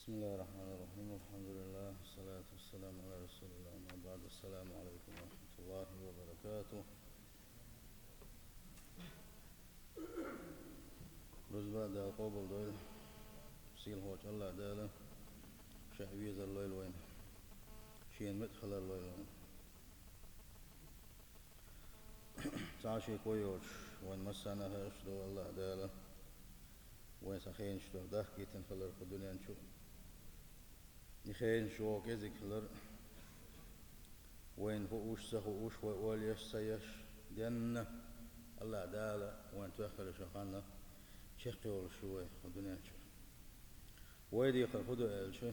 بسم الله الرحمن الرحيم الحمد لله والصلاة والسلام على رسول الله أما بعد السلام عليكم ورحمة الله وبركاته. روز بعد قبل دول سيل هوج الله داله شعبيز الليل وين شين مدخل الليل وين تعاشي كويوش وين مسانا هاش دو الله داله وين سخين شتو دهكي تنخلر في الدنيا نشو يخين شو كذي خلر وين فوش سخوش ووليش سيش جنة الله داله وين تأخر شخانة شقيول شوي الدنيا شو ويدي خلفدو شو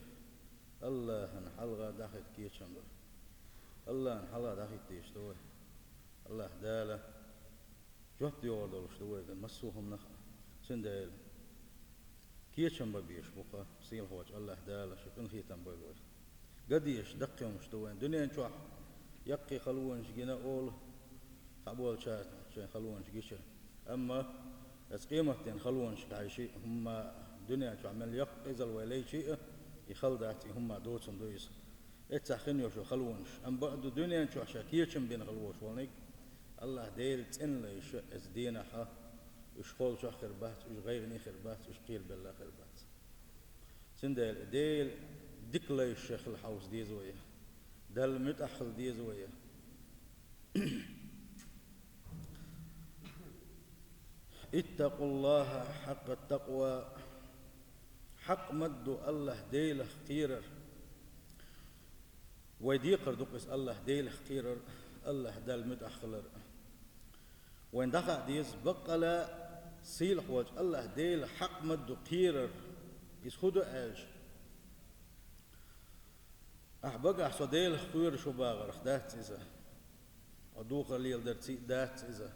الله حلقة داخل كي شمبر الله حلقة داخل تيشتوي الله داله جوت يوردل شتوي كان مسوهم نخ سندال كي شمبر بيش بقى سيل هوج الله داله شكن خيتم بقول قديش دقيهم شتوي الدنيا شو يقي خلون شجنا أول تعبول شات خلون شجيش أما قيمتين خلون شكايشي هم دنيا شو عمل يقزل ولا شيء يخلداتي هم دوتهم دويس اتسخن يوشو خلونش أم بعد دنيا شو شاكيشم بين خلوش ولنك الله ديل تن ليش از دينا ح يشخول شو خربات يش غير ني خربات يش قيل بالله خربات سندل ديل ديك ليش شيخ الحوس دي زويه دل متأخل دي زويه اتقوا الله حق التقوى حق مد الله ديله خيرر ويديقر دقس الله ديله خيرر الله دل متأخلر وين دخل ديز بقلا سيل خوج الله ديل حق مد خيرر يسخدو ايش أحبق أحسو ديل خير شو باغر دات إذا أدوخ الليل درتي دات إذا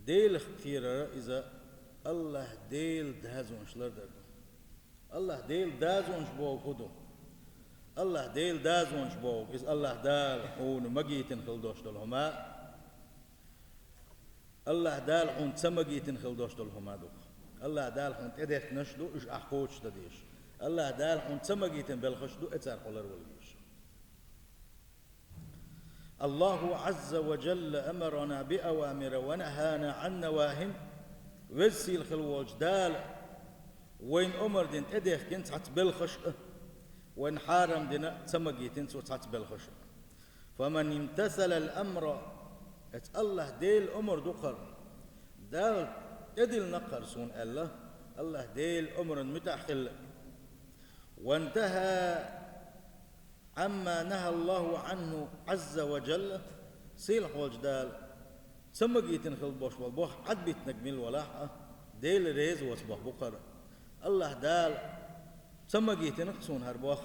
ديل خيرر إذا الله ديل دازون شلر درد الله ديل دازون شبو خدو الله ديل دازون شبو إذا الله دال حون مجيتن خلدوش دلهما الله دال حون تمجيتن خلدوش دلهما دوخ الله دال حون تديك نشدو إش أحكوش تديش الله دال حون تمجيتن بالخشدو اتسار قلر والجيش الله عز وجل أمرنا بأوامر ونهانا عن نواهن وزي الخلوج دال وين أمر دين تديخ كنت حت بالخش وين حارم دين تمجيتن سو حت بالخش فمن امتثل الأمر ات الله ديل أمر دقر دال تدل نقر سون الله ديل أمر متأخل وانتهى عما نهى الله عنه عز وجل سيل خوج دال سمجيتن خل بوش والبوح عد بيتنجمل ولاحة ديل ريز وصبح بقر الله دال سمجيتن خسون هربوخ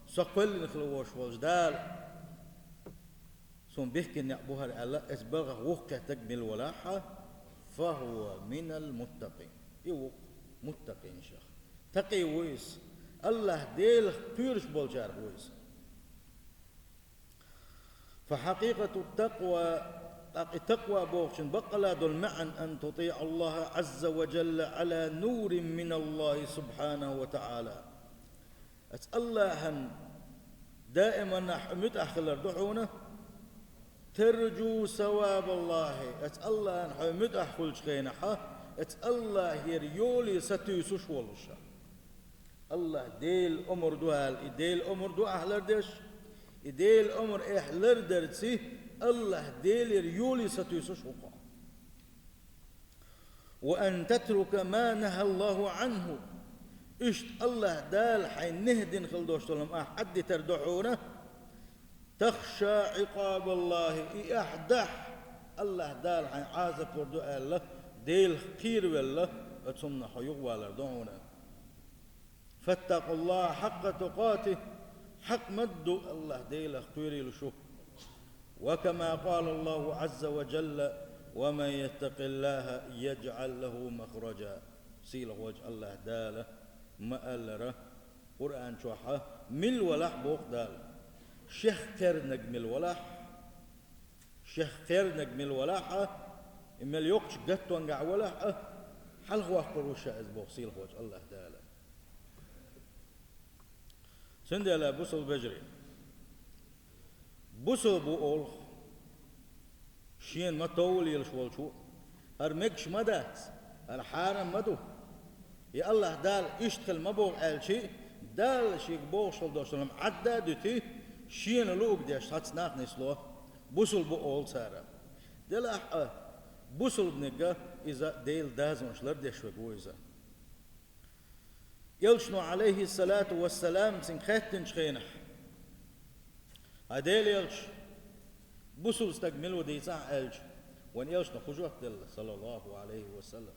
سقل نخل وش وش دال سون بيحكي نعبوها الله اسبغ وقع تجمل ولاحة فهو من المتقين يو متقين شيخ تقي ويس الله ديل بيرش بولجار ويس فحقيقة التقوى بوخشن بقلا دول معا أن تطيع الله عز وجل على نور من الله سبحانه وتعالى الله دائما متأخلر دعونا ترجو ثواب الله الله متأخل شخينها الله يريولي ستيسوش والشا الله ديل أمر دوال ديل أمر دو أهلر ديش ديل أمر أهلر درسي الله ديل يريولي ستيسوش وقع وأن تترك ما نهى الله عنه إشت الله دال حين نهدن خلدوش تلهم أحد تردعونه تخشى عقاب الله إحدح الله دال حين عازب وردو الله ديل خير والله أتصمنا حيوق والردعونه فاتقوا الله حق تقاته حق مد الله ديل اختيري لشوف وكما قال الله عز وجل ومن يتق الله يجعل له مخرجا سيل وجه الله داله مألره قرآن شوحه مل ولح بوق دال شيخ خير نجمل ولح شيخ خير نجمل ولح إما يوقش قط وانقع ولح حل هو قروشة أزبوق سيل وجه الله داله سندلا بوصل بجري بوصل بقول شين ما طول يلشوال شو هرمكش مدات الحارم مدو يا الله دال اشتغل مبوغ شيء دال شيك بوغ شل دوشلم عدا دوتي شين لوك ديش هاتس ناق نسلو بوصل بقول سارة دل بوصل بنقا إذا ديل دازون شلر ديش وقو إذا يلشنو عليه الصلاة والسلام سن خيتن شخينح هديل يلش بوصل استقملو ديسا ألش وان يلشنو خجوة دل صلى الله عليه وسلم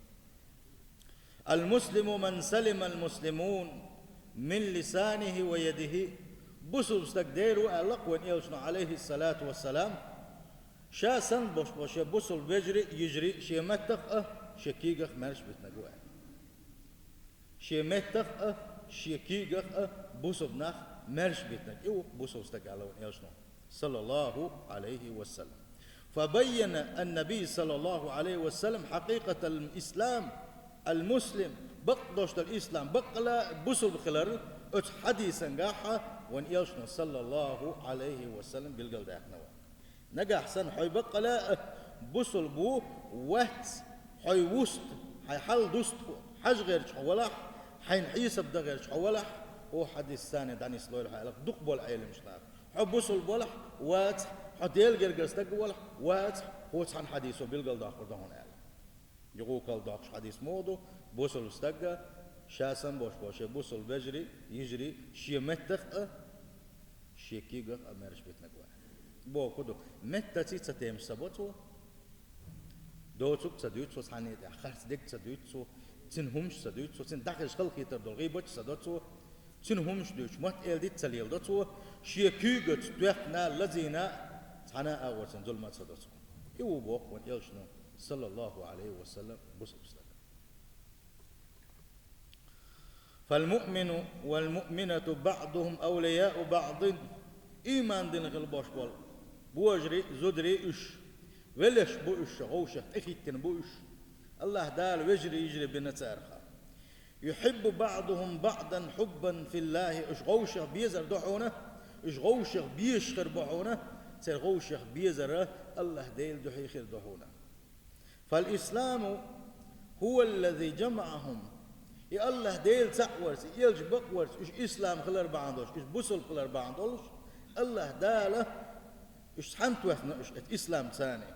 المسلم من سلم المسلمون من لسانه ويده بوصل استقديرو ألق وان يلشنو عليه الصلاة والسلام شا سن بوش بوش بوصل بيجري يجري شي متق شكيغخ مرش بتنقوه شي متق شكيغخ بوصل نخ مرش بتنق يو بوصل استقالو يلشنو صلى الله عليه وسلم فبين النبي صلى الله عليه وسلم حقيقة الإسلام المسلم بقدوش الإسلام بقلا بوصل بخلال حديثا قاحة وان يلشنو صلى الله عليه وسلم بالقل داخنا نجح سن حي بقلا بوصل بو وقت حي وسط حي حل دوست حاج غير حولح حين حيسب ده غير حولح هو حديث ثاني داني سلويل حيلق دقبل عيل مش نعرف حب وصل بولح وات حديل غير جرستك بولح وات هو تحن حديثه بالقل داخل ده هون عيل يقول قال داخل حديث مودو بوصل استجا شاسم بوش بوش بوصل بجري يجري شي متخ شي كيغ امرش بيتنا جوا بو كدو متى تيتم سبوتو دوتوك تدوتو ساني خرس ديك تدوتو تنهمش تدوتو تن داخل خلقي تبدو غيبوت سدوتو تنهمش دوش مات الدي تسليل دوتو شي كيغ تدخنا لزينا تانا اوتن ظلمات سدوتو يو بو وان يلشنو صلى الله عليه وسلم بوصل فالمؤمن والمؤمنة بعضهم أولياء بعض إيمان دين غلبوش بول بوجري زدري إش ولش بو إش غوشة إخيتن بو إش الله دال وجري يجري بنتارخا يحب بعضهم بعضا حبا في الله إش غوشة بيزر دحونا إش غوشة بيشخر بحونا تر غوشة بيزر الله ديل دحي خير دحونا فالإسلام هو الذي جمعهم يا الله ديل تعورس يلج بقورس إيش إسلام خلر بعندوش إيش بوصل خلر بعندوش الله داله إيش حمت وحنا إيش إسلام ثاني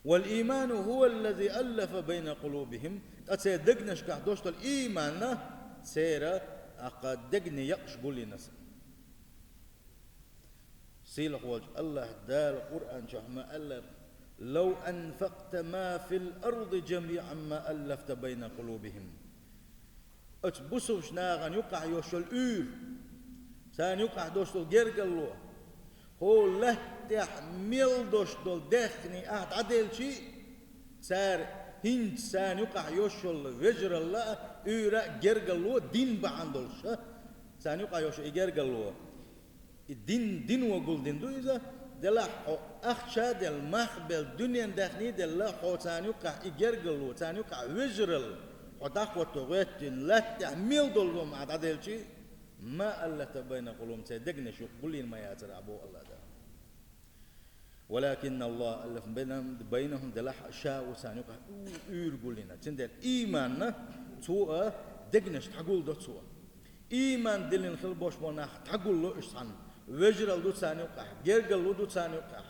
والإيمان هو الذي ألف بين قلوبهم أتصدقناش كحدوش الإيمان سيرة أقدقني يقش قولي ناس سيلق وجه الله دال القرآن شحما ألف لو أنفقت ما في الأرض جميعا ما ألفت بين قلوبهم أتبصوش ناغن يقع يوشل أور سان يقع دوشل جرقلو هو له تحمل دوشل دخني أحد عدل شيء سار هند سان يقع يوشل وجر الله أورا جرقلو دين بعندلش سان يقع يوشل جرقلو الدين دين وقول دين دو إذا دلا أخشى دل مخبل دنيا دخني دلا حو تانيوكا إجرجلو تانيوكا وجرل حداقوا تغيت لا تعمل دلهم عدل شيء ما الله تبين قلوم تدقنا شو قلين ما ياتر أبو الله ده ولكن الله ألف بينهم دلا شاء وتانيوكا يقولنا تندل إيماننا تو دقنش تقول ده تو إيمان دلين خلبوش بنا تقول له إيش عن وجرل دو ثاني وقع جرجل دو ثاني وقع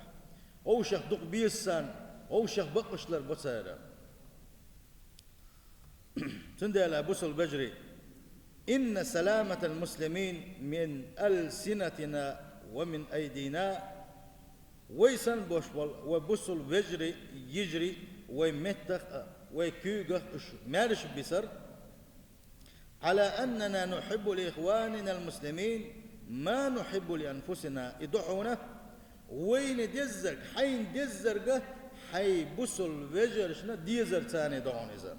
أو شيخ دق بيسان أو شيخ بقشلر بصيرة تندل بوصل بجري إن سلامة المسلمين من ألسنتنا ومن أيدينا ويسن بوشبل وبوصل بجري يجري ويمتخ ويكوغخ مارش بسر على أننا نحب لإخواننا المسلمين ما نحب لأنفسنا يدعونا وين دزرق حين دزرق حي بوصل وجرشنا ديزر ثاني دعوني زر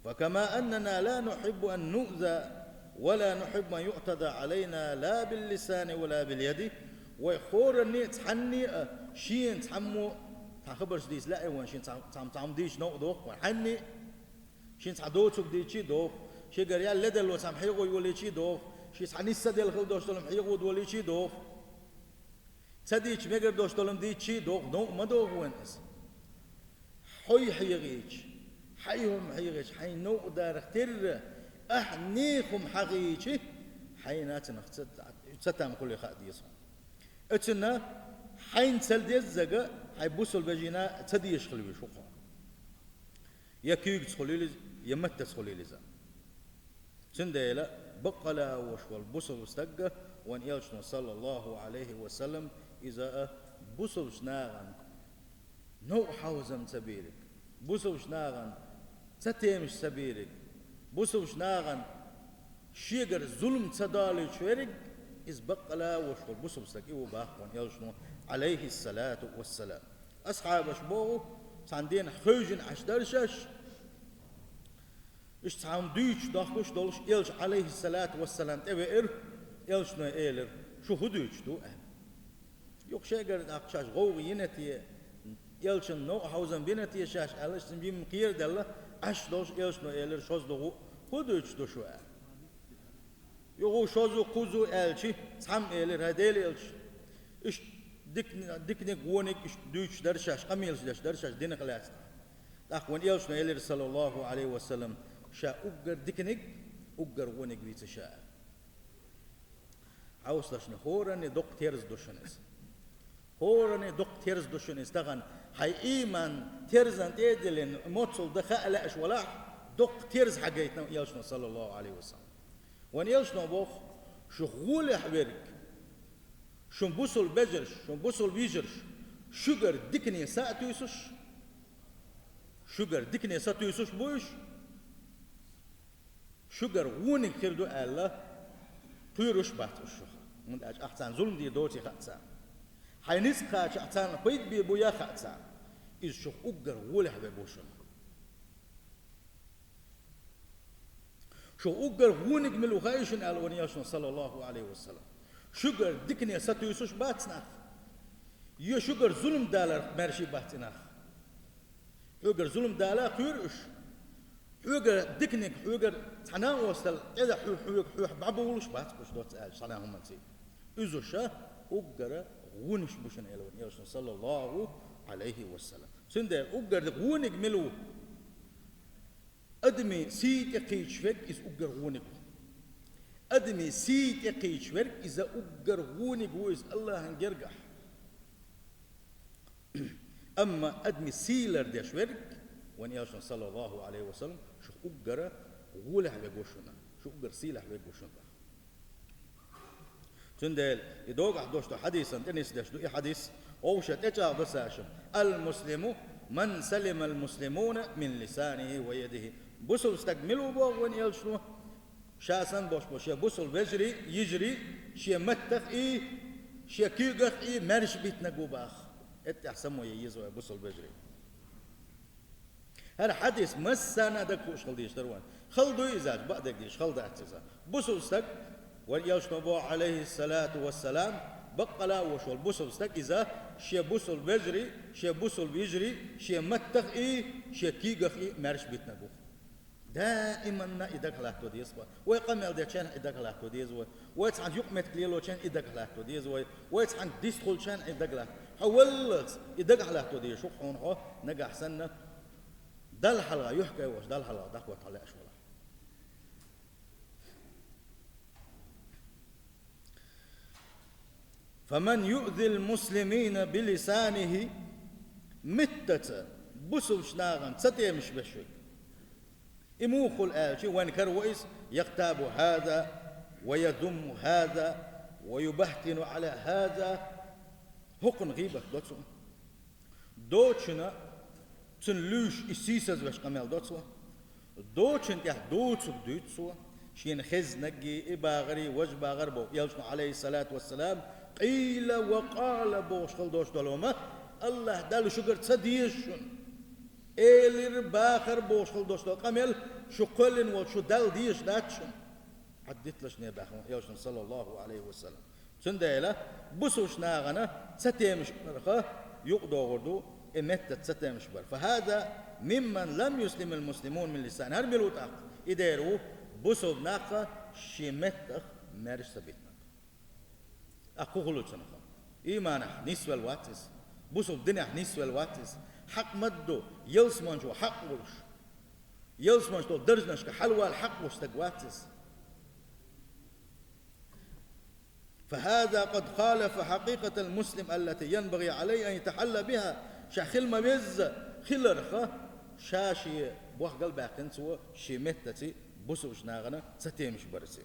فكما أننا لا نحب أن نؤذى ولا نحب أن يعتدى علينا لا باللسان ولا باليد ويخور النية تحني شين تحمو تخبر ديس لا وين شين تعم ديش نو دوق وحني شين تعدوتك ديشي دوق شي قريال لدل وتمحيقو يولي شي دوق شيس حنيسة ديال خل دوشتلم حيقود ولي شي دوغ تديش مجر دوشتلم دي شي دوغ نو ما دوغ وينس حي حيغيش حيهم حيغيش حي نو دار اختر أحنيكم حقيقي حينات نخت ستام كل خاديس اتنا حين تلديز زجا حيبوسل بجينا تديش خلوي شوقا يكيك تخليل يمت تخليل زا سنديلا بقلا وشوال بوسل واستجا وان يلشنا صلى الله عليه وسلم إذا بوسل شناغن نو حوزم سبيلك بوسل شناغن تتيمش سبيلك بوسل شناغن شيغر ظلم تدالي شويرك إذ بقلا وشوال بوسل استجا وباخ وان يلشنا عليه الصلاة والسلام أصحاب شبوه عندين خوجن عشدرشش إيش تعم دوش داخوش دولش إلش عليه الصلاة والسلام تبئر إلش نو إيلر شو هدوش دو يوك شيء قرد أقشاش غوغ ينتي إلش نو حوزن بينتي شاش ألش تنبيم قير دلله عش دولش إلش نو إيلر شوز دو هدوش دو شو يوغو شوزو قوزو إلشي تعم إيلر هديل إلش إيش ديك وونك دوش درشاش قميلش درشاش دين خلاص أخوان إيش نيلر صلى الله عليه وسلم شاء أجر ديكنك أجر وونك بيت شاء عاوز لشنا هورني دق تيرز دوشنس هورني دق تيرز دوشنس تغن هاي إيمان تيرزان تيدلين موتصل دخل لأش ولا دق تيرز حاجيتنا إيش صلى الله عليه وسلم وان إيش نبوخ شغول حبيرك شون بوصل بجرش شون بوصل بيجرش شجر دكني ساتويسوش شجر دكني ساتويسوش بوش شجر وونك كردو الله بيروش باتوش من أج أحسن ظلم دي دوتي خاتسان حينيس خاتش أحسن بيت بيبويا خاتسان إذ شوف أجر وله ببوشن شو أجر وونك ملو خايشن الونياشن صلى الله عليه وسلم شجر دكني ساتويسوش باتنا يو شجر ظلم دالر مرشي باتنا شجر ظلم دالر خيرش شجر دكني شجر تنا وصل إذا حوق بعبولش باتكوش دوت قال صناهم منتي إذا أجر ونش بوشن إلون يرسل صلى الله عليه وسلم سند أجر ونك ملو أدمي سيت يقيش فيك إذ أجر ونك أدمي سيت يقيش فيك إذا أجر ونك وإذ الله هنجرجح أما أدمي سيلر ديش ورك وان يرسل صلى الله عليه وسلم شو أجر غولح بيجوشنا شو أجر سيلح بيجوشنا تندل يدوق حدوشتو حديثا تنس دشتو إيه حديث أوشت إجا بساشم المسلم من سلم المسلمون من لسانه ويده بوصل استكملوا بوغ وان يلشنو شاسن بوش بوش بوصل بجري يجري شي متخ إيه شي كيغخ إيه مرش بيتنا قوباخ اتحسموا ييزوا بوصل بجري هذا حديث مسانا دكوش خلديش تروان خلدو إزاج بعدك ديش خلد اعتزا بوصل استك ويشنبو عليه الصلاة والسلام بقلا وشول بوصل استك إذا شي بوصل بجري شي بوصل بيجري شي متخ إيه شي كيغخ إيه مرش بيتنا قوخ دائما إدك لاتو ديز ويقمل ديشان إدك لاتو ديز ويتعن يقمت كليلو شان إدك لاتو ديز ويتعن ديستخل شان إدك لاتو حولت إدك لاتو ديز شو حون نجح سنة دل حلقة يحكي وش دل حلقة دخوة على أشولا فمن يؤذي المسلمين بلسانه متة بسل شناغن ستي مش بشوي إموخ الآلشي وان كروئيس يغتاب هذا ويذم هذا ويبهتن على هذا هقن غيبة دوتشنا تنلوش إسيسز وش قمال دوتسوا دوتشن تح دوتسو دوتسوا شين خز نجي إباغري وجباغر بو يلشنا عليه الصلاة والسلام قيل وقال بوش خل دوش دلومه الله دل شكر تصديشن إيلر باخر بوش خل دوش دل قمال شو قلن وشو دل ديش داتشن عدت لش نباخر يلشنا صلى الله عليه وسلم سنديلا بسوش ناغنا ستيمش مرخه يقدو غردو إمتى تستمش بر فهذا ممن لم يسلم المسلمون من لسان هرملو تاق إدارو بسوب ناقة شمتخ مارش سبيتنا أقول لك إيمانه نسوى الواتس بوسو الدنيا نسوى الواتس حق مدو يلسمان شو حق ولش يلسمان شو درجناش كحلوة الحق وش تقواتس فهذا قد خالف حقيقة المسلم التي ينبغي عليه أن يتحلى بها شاخل ما بيز خلرخة شاشي بوخ قلبها كنسوة شيمتتي بوسوش ناغنا ستيمش برسين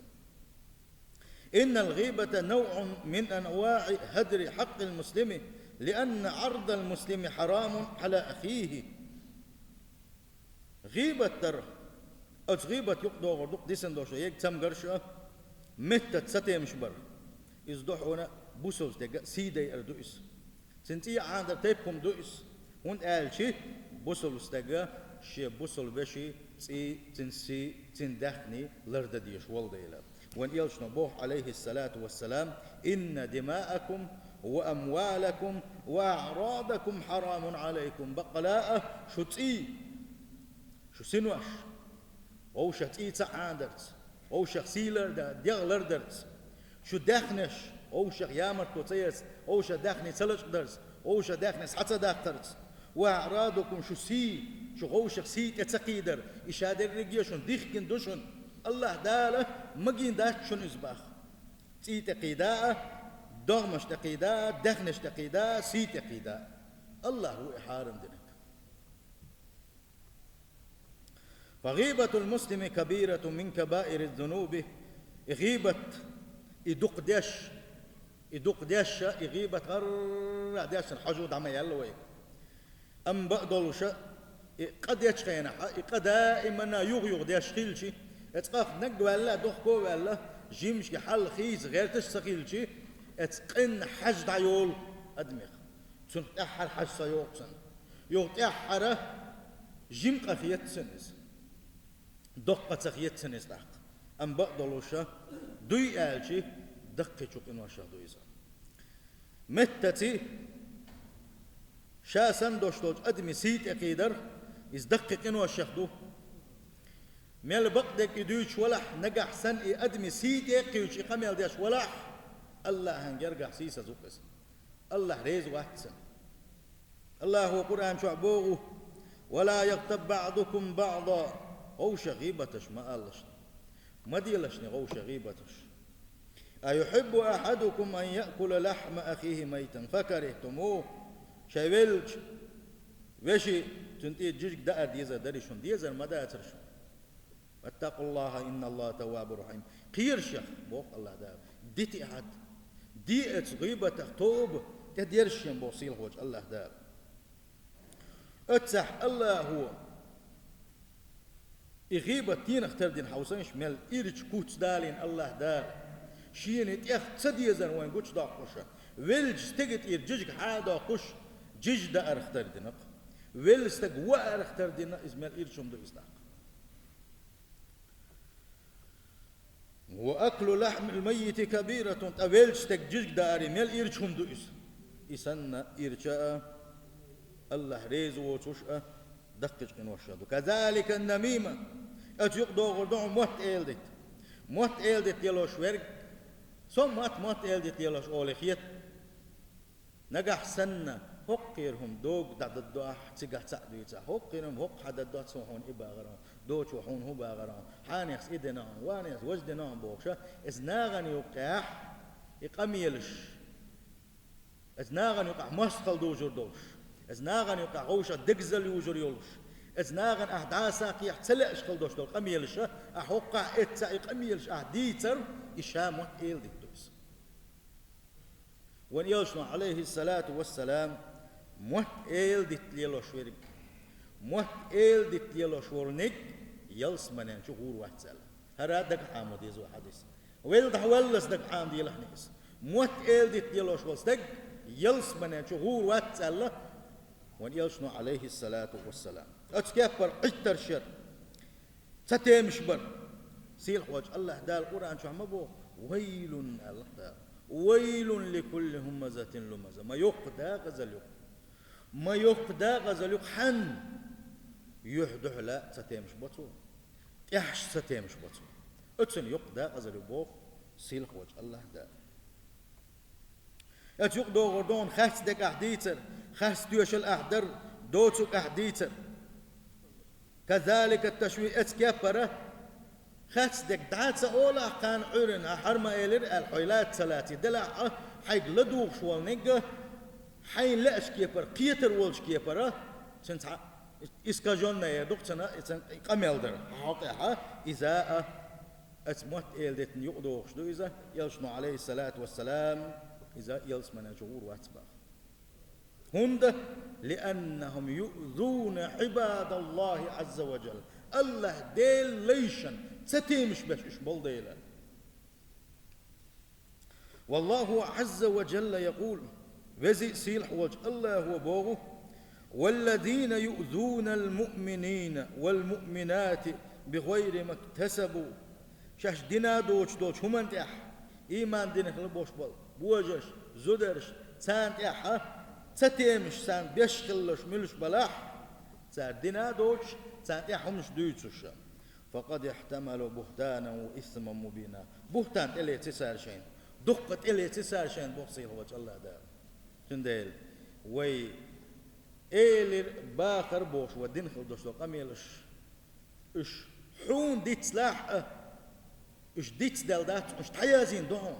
إن الغيبة نوع من أنواع هدر حق المسلم لأن عرض المسلم حرام على أخيه غيبة تر أج غيبة يقدو غردوق ديسن دوشا يك تم قرشة متت ستيمش بر إزدوح هنا بوسوز دقا سيدي أردوئس سنتي عاندر تيبكم دوئس هون قال شي بوسوز دقا شي بوسول بشي تي تنسي تندخني لرد ديش والديلا وان يلش نبوح عليه الصلاة والسلام إن دماءكم وأموالكم وأعراضكم حرام عليكم بقلاء شو تي شو سنوش أو شتي تعاندرت أو شخصي لرد ديغ لردرت شو داخنش أو شخ يامر توتيس أو شخ داخني سلش درس أو شخ داخني حتى داخترت وأعراضكم شو سي شو غوشك سي تتقيدر إشادر رجيشون ديخكن دوشون الله داله مجين داشون إزباخ سي تقيداء دغمش تقيداء دخنش تقيداء سي تقيداء الله هو إحارم دينك فغيبة المسلم كبيرة من كبائر الذنوب غيبة يدق ديش غيبة غر ديش الحجود عما يلوي أم بقدلو قد يشخينا قد دائما يغيغ ديش خيلشي اتقاف نق ولا دخكو ولا جيمش حل خيز غير تشتخيلشي اتقن حج دايول ادمغ تن تحر حج سيوقسن يوقتحر جيم قفيت سنز دقة تخيت سنز دق أم بقدلوشا دوي آلشي دقة شوك إنو أشياء دويزا متتي شاسن دوشتوج أدمي سيت أقيدر إز دقة إنو أشياء دو ميل بقدك يدوش ولح نجح سن أدمي سيت أقيوش إقامل ديش ولح الله هنجرجع سيسا زوكس الله ريز واحد سن الله هو قرآن شعبوه ولا يغتب بعضكم بعضا غوش غيبتش ما قالش ما ديلشني غوش غيبتش أيحب أحدكم أن يأكل لحم أخيه ميتا فكرهتموه شايفلش وشي تنتي جيك دار ديزا داريشون ديزا ما داترشون واتقوا الله إن الله تواب رحيم قيرشخ بوق الله دار ديتي عد ديت غيبتك توب تديرشين بوصيل وجه الله دار اتسح الله هو إغيبة تين اختار دين حوسنش مال إيرج كوتس دالين الله دار شين تيخ تسديزن وين قوش دا قوشا ويلج ستيجت إيرجيج حادا قوش جيج دا اختار دينك ويل ستيج وار اختار دينك إزمال إيرجم دو إزداق وأكل لحم الميت كبيرة أويلج ستيج جيج داري مال إيرجم دو إسن إيرجاء الله ريز وتوشأ دقج قنوشادو كذلك النميمة أتيقدو غردو موت إلدت يلوش ورق ثم موت إلدت يلوش أوليخيت نجح سنة هقيرهم دوق دعد الدواح تيجح تعدويتا هقيرهم هق حد الدواح سوحون إبا غرام دوش وحون هبا غرام حانيخس إدنام وانيخس وجدنام بوكشا إزناغن يوقع يقميلش إزناغن يوقع مسخل دوجر دوش إزناغن يوقع غوشة دقزل يوجر يولش إزناغن أحداثا كي يحتلقش خلدوش دول قميلش أحوقع إتسا يقميلش أحديتر إشاموت إيل دي دوس وان يلشنا عليه الصلاة والسلام موت إيل دي تليلوش ورق موت إيل دي تليلوش ورنك يلس منان شغور واحد سالة هرا دق حامد يزو حديث ويل دحولس دق حامد يلحنيس موت إيل دي تليلوش ورسدق يلس منان شغور واحد سالة وان يلشنا عليه الصلاة والسلام أتكبر قتر شر ستيمش بر سيل حواج الله دال القرآن شو عمبو ويل الله دال ويل لكل همزة لمزة ما يقدى غزل يق ما يقدى غزل يق حن يحدح لا ستيمش بطو يحش ستيمش بطو أتسن يقدى غزل يبوخ سيلخ وجه الله دا أتوق دوغردون خاص دك أحديتر خاص ديوش الأحدر دوتوك أحديتر كذلك التشويه أتكبره خاص دك دعات أولا كان عرن حرم إلر الحيلات ثلاثة دلع حيق لدوغ شوال نيجا حين لا أشكيبر قيتر والشكيبره سنت إسكاجون يدوق سنة قميلدر حقيقة إذا أتموت إلدتن يقدوغ شدو إذا يلشنو عليه الصلاة والسلام إذا يلسمنا جغور واتباع هند لأنهم يؤذون عباد الله عز وجل الله ديل ليشن ستيمش بش إشبال ديلا والله عز وجل يقول وزي سيلح وجه الله هو بوغو والذين يؤذون المؤمنين والمؤمنات بغير ما اكتسبوا شاش دينا دوش هم تح إيمان دينك لبوش بال بوجش زدرش سان تح ستيمش سان بيشخلش ملش بلاح سان دينا دوش سان تحمش دويتش فقد احتملوا بهتانا وإثما مبينا بهتان إلي تسارشين دقت إلي تسارشين بوصيل وجه الله دار تنديل وي إيلر باخر بوش ودين خلدوش قميلش إش حون ديت سلاح إش ديت دال دات إش تحيازين دهون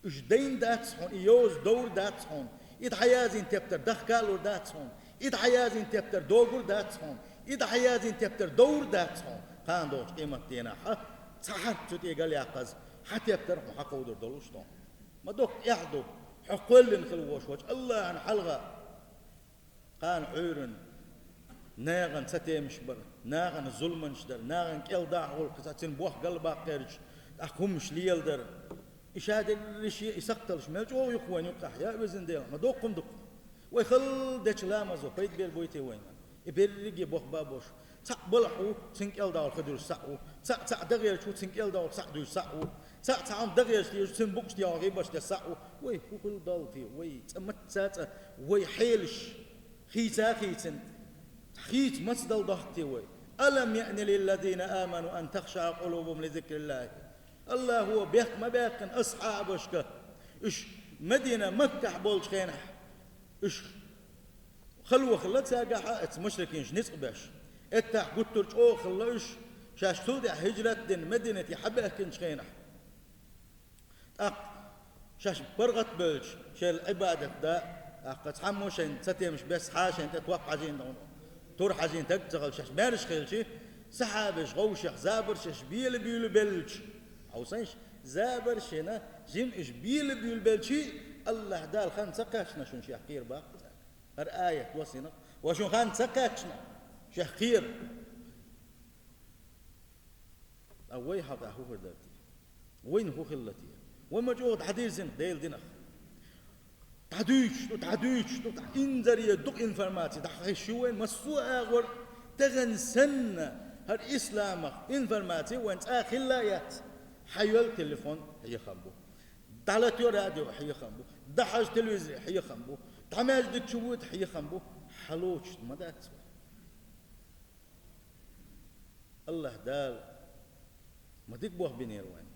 إش دين دات هون يوز دور دات هون إد حيازين تبتر دخكالور دات هون إد حيازين تبتر دوغور دات هون إد حيازين تبتر دور دات هون قان دوش قيمة دينا صحت تتيقال ياقز حتى يبتر حقودر دولوش دون ما دوك يحدو حقول نخلوش وجه الله عن حلقة قان عيرن ناغن ستيمش بر ناغن ظلمن شدر ناغن كيل داعول قصاتين بوح قلبا قيرج أخمش ليل در إشاد الرشي يسقطلش ملجو يقوان يقح يا وزن ديل ما دوقكم دوق ويخل ديش لامزو بيت بير بويتي وين يبرقي بوح بابوش تاق بلحو تنكيل داول خدور ساقو تاق دغير شو تنكيل داول ساقدو ساقو تاق عم دغير شتي تنبوكش ديال غيباش ديال ساقو وي كل دالتي وي تمت وي حيلش خيتا خيتن خيت مصدل ضغطي وي ألم يأن للذين آمنوا أن تخشع قلوبهم لذكر الله الله هو بيك ما بيكن أصحابك إش مدينة مكة بولش خينح إش خلوة خلت ساقع مشركين شنس باش اتح قلت او خلوش شاش تودع هجرة دين مدينة حبهكن شخينح شاش برغت بلش شال عبادة دا قد حموشين ستيمش بس حاشين تتوقع جين دون تور حاجين تقتغل شاش مارش خيلشي سحابش غوشخ زابرش بيل بلش او سنش زابرشنا جيم اش بيل بلشي الله دال خان سقاشنا شون شي حقير باق هر آية توصينا وشون خان سقاشنا شخير أوي حقا هو فرداتي وين هو خلتي وما جوه حديثين ديل دينخ تعديش إنزر يدق إنفرماتي تحقيش وين مسوء أغور تغن سنة هر إسلامك إنفرماتي وانت آخلايات حيول تليفون هي خنبو دعلتيو راديو هي خنبو دحاج تلفزيون هي خنبو تعمل دك شوت هي خنبو حلوش مدات الله دال ما ديك بوه بنير وين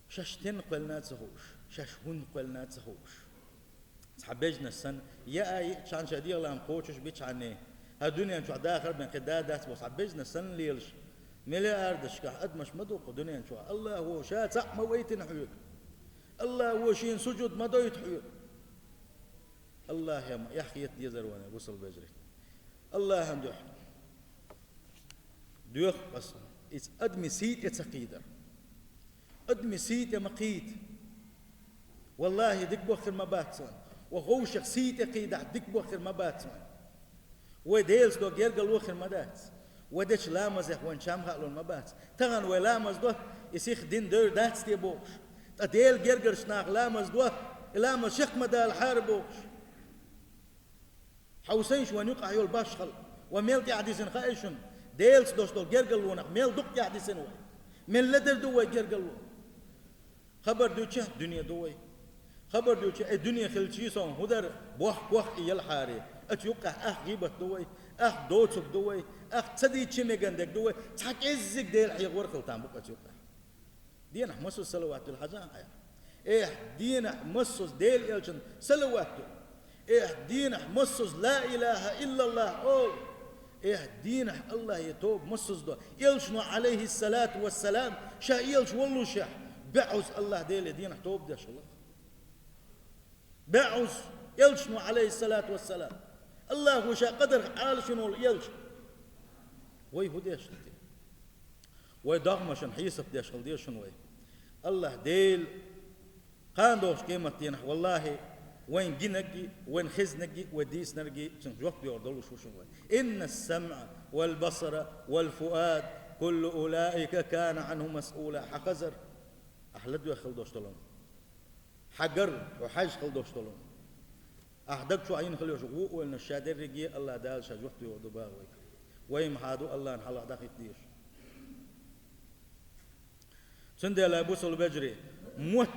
شاشتين قلنا تسهوش شاشهون قلنا تسهوش صحبجنا السن يا اي شان شدير لام قوتش بيتش عني هالدنيا نشوف داخل بين قدادات بس صحبجنا السن ليلش ملياردش قد مش مدوق الدنيا نشوف الله هو شات ما ويتن حيوك الله هو شين سجود ما دويت حيوك الله يا يحكي يتيزر وانا وصل بجري الله همدوح دوخ بس أدمي سيت يتسقيدر أدمي سيت يا مقيد والله ديك بوخر ما باتسون وغوشك سيت يقيد ديك بوخر ما باتسون وديلز دو جيرجل وخر ما دات ودش لامز وان شام هالون ما بات تغن ولامز دو يسيخ دين دور دات تي بوش تديل جيرجل شناق لامز دو لامز شيخ مدال حاربوش حوسينش وان يقع يول باشخل وميل قاعدين خايشن ديلز دوستو جيرجل ونق ميل دق قاعدين وين من لدر دوي جيرجل خبر دوچه دنيا دوي خبر دوچه الدنيا خلشي صون هدر بوح يل حاري اتيوقع غيبت دوي دوتك دوي تدي تشمي غندك دوي تحك ازك ديل حيغور خلطان بق اتيوقع دينا مسوس صلوات الحزان دينا مسوس ديل يلشن صلواته دينا مسوس لا إله إلا الله دينا الله يتوب مسوس دو يلشنو عليه الصلاة والسلام شا يلش والله شا بعوز الله ديل دينا توب داش الله بعوز يلشنو عليه الصلاة والسلام الله وشا قدر حال شنو يلش وي هو ديش وي دغمشن حيسب ديش ديشن وي الله ديل قاندوش قيمة دينا والله وين جنجي وين خزنجي وديس نرجي تنجوك بيردلو شو إن السمع والبصر والفؤاد كل أولئك كان عنه مسؤولا حقزر أحلدو يخل دوشتلون حجر وحاج خل دوشتلون أحدك شو عين خليه شو وإن الشادر رجي الله دال شجوك بيردو باوي ويم هادو الله نحلا دقيق ديش سندي لا بوصل البجري موت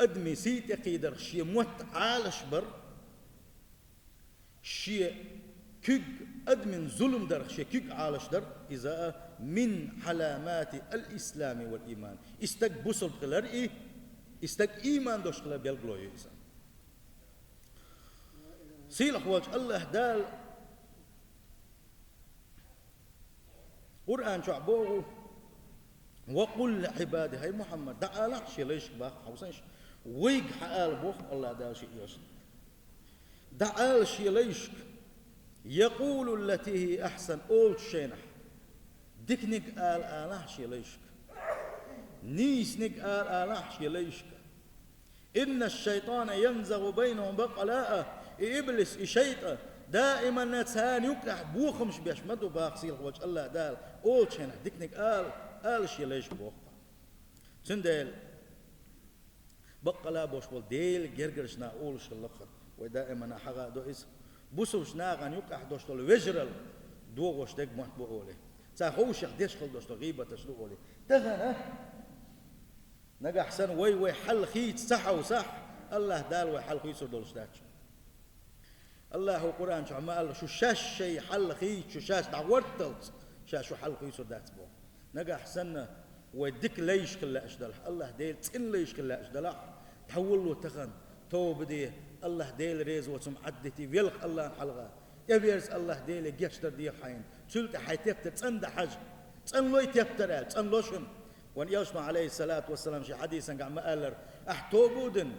أدمي سيت يقيدر شيء موت عالش بر شيء كيك أدمن ظلم در شيء كيك عالش در إذا من علامات الإسلام والإيمان استك بوصل بخلر استك إيمان دوش خلر بيلقلوه إذا سيل أخواج الله دال قرآن شعبوه وقل لعبادي هاي محمد دعا شيء ليش باخ حوسنش ويق حال بوخ الله دال شيء يوصل دعا شيء ليش يقول التي هي أحسن أول شينح دكنك آل آله شيء ليش نيسنك آل آله شيء ليش إن الشيطان ينزغ بينهم بقلاء إبليس إشيطة دائما نتسان يكرح بوخمش بيشمدوا باقسيل وجه الله دال أول شينح دكنك آل شيء ليش بوخ سندل بقلا بوش بول ديل جرجرشنا أول شلقة ودائما حاجة دو إس بوسوش ناغن يقع دوشتول وجرل دوغوش دك مات بقولي تاخوش يخديش خل دوشتول غيبة تشلو قولي تغنى نجا حسن وي حل خيت صح وصح الله دال وحل خيت دولش داتش الله هو قرآن شو عمال شو شاش شي حل خيت شو شاش دعورتلت شو حل خيت داتش بو نجا حسن ودك ليش كلا أشدل الله ديل تن ليش كلا أشدل تحول له تخن توبدي الله ديل ريز وسم عدتي ويلق الله حلقة يبيرس الله ديل جشتر دي حين سلت حيتبتر تند حج تن لوي تبتر تن لوشن وان يوسف عليه الصلاة والسلام شي حديثا قام قالر احتوبودن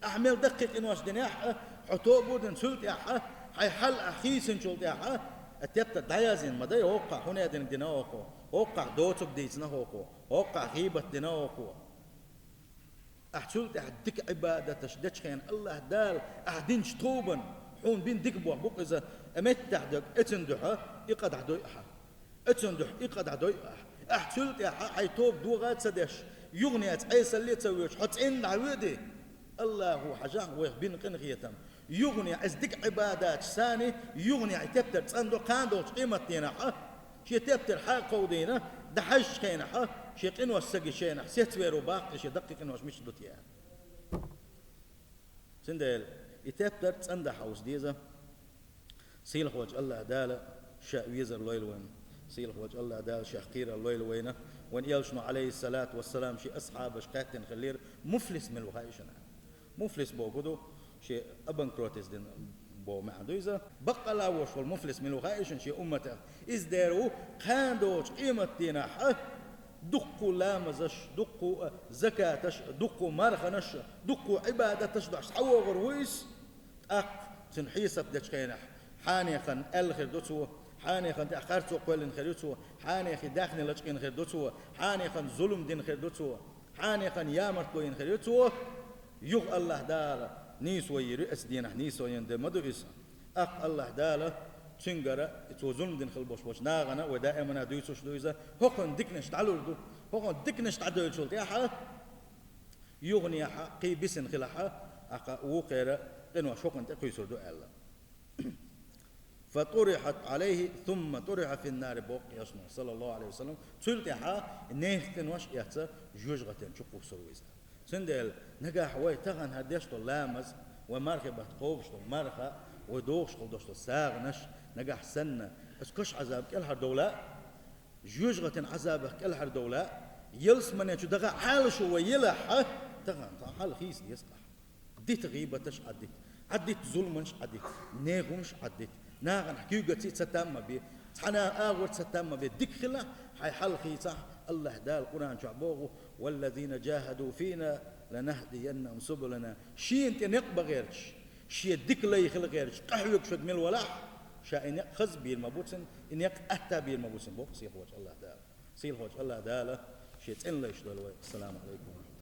اعمل دقيق انواش دنيا حتوبودن سلت يا حي حل اخيسن شلت يا التبتر دايزين ما داي وقع هنا دين ديناوكو وقع دوتك ديتنا هوكو وقع غيبة ديناوكو أحسلت أحدك عبادة تشدش خين الله دال أحدينش توبا حون بين ديك بوق إذا أمت تحدك اتندح إقد عدويحة اتندح إقد عدويحة أحسلت حيتوب دوغات سدش يغنيات أي سليت سويش حتى إن عودي الله هو حجاه ويخبين قنخيتم يغني أزدك عبادات ثاني يغني عتبتر تصندو قاندو قيمتنا شي تبتر حق ودينا دحش كينا شي قنوا السقي شينا سيتويرو باقي شي دقيق انه مش دوتيا سندل يتبتر تصند حوس ديزا سيل وجه الله دال شا ويزر لويل وين سيل وجه الله دال شا خير اللويل وينه وان يلشنو عليه الصلاه والسلام شي اصحاب شقاتن خلير مفلس من الغايشنا مفلس بوغدو شي ابن كروتس دين بو معدويزا بقى لا وش والمفلس من الغايشن شي امته ازدارو قاندوش قيمتنا دقوا لامزش دقوا زكاتش دقوا مرخنش دقوا عبادتش دعش حوا غرويس تنحيسب دش كينح حانيخن الخير دوتو حانيخن تاخرتو قولن خيرتو حانيخ داخل لشكين خير دوتو حانيخن ظلم دين خير دوتو حانيخن يامر كوين خيرتو يغ الله دار نيس ويرأس دينه نيس ويندم مدرس الله داله تنجرة توزن دين خل بوش ناغنا ودائما دويسوش دويزا هوكن دكنش تعلو هوكن دكنش تعدو شلت يا ح يغني حقي بسن خلها أقا وقيرة إنه شوكن تقيسر دو الله فطرحت عليه ثم طرح في النار بوق يسمع صلى الله عليه وسلم شلت يا ح نهتن وش يحتا جوجغتن شقو سويزا سندل نجاح وي تغن هديش لامز ومرخبة قوبش مرخة ودوغش قلدوش ساغنش نجاح سنة اسكش عذاب كالهر دولة جوجغة عذابك كالهر دولة يلس من يشدغ حال شو يلح تغان حال خيس يسقح ديت غيبتش عديت ظلمش عديت نيغمش عديت ناغن حقيقة ستام بي حنا آغوت ستام بي ديك خلا حي حال خيسة الله دا القرآن شعبوه والذين جاهدوا فينا لنهدينهم سبلنا شي انت نقبة غيرش شي ديك لا يخل غيرش قحوك شد من الولاح شا إن خز بي المبوسن إن يق أهتا بي المبوسن بوك سيل هوج الله دال سيل هوج الله دال شي تين لا يشدول السلام عليكم.